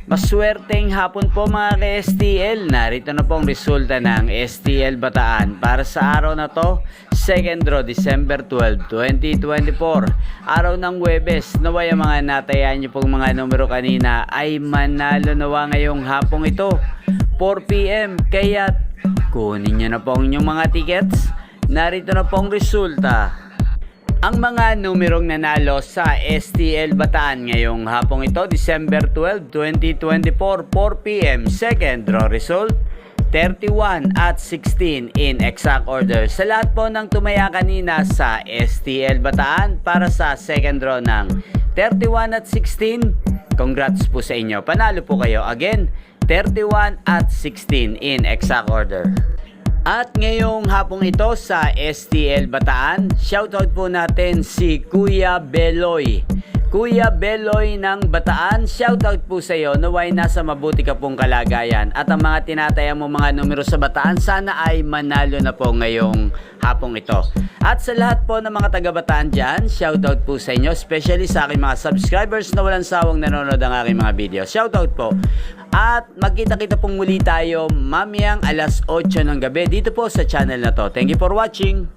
Maswerteng hapon po mga ka-STL. Narito na po ang resulta ng STL Bataan para sa araw na to, second draw, December 12, 2024. Araw ng Huwebes. Naway ang mga natayaan nyo pong mga numero kanina ay manalo nawa ngayong hapong ito, 4 PM. Kaya kunin nyo na po ang inyong mga tickets. Narito na po ang resulta. Ang mga numerong nanalo sa STL Bataan ngayong hapong ito, December 12, 2024, 4 PM. Second draw result, 31 at 16 in exact order. Sa lahat po ng tumaya kanina sa STL Bataan para sa second draw ng 31 at 16, congrats po sa inyo. Panalo po kayo. Again, 31 at 16 in exact order. At ngayong hapong ito sa STL Bataan, shoutout po natin si Kuya Beloy. Kuya Beloy ng Bataan, shoutout po sa iyo. Naway nasa mabuti ka pong kalagayan. At ang mga tinataya mo mga numero sa Bataan, sana ay manalo na po ngayong hapong ito. At sa lahat po ng mga taga-Bataan dyan, shoutout po sa inyo. Especially sa aking mga subscribers na walang sawang nanonood ang aking mga video. Shoutout po. At magkita-kita pong muli tayo mamayang alas 8 ng gabi dito po sa channel na to. Thank you for watching.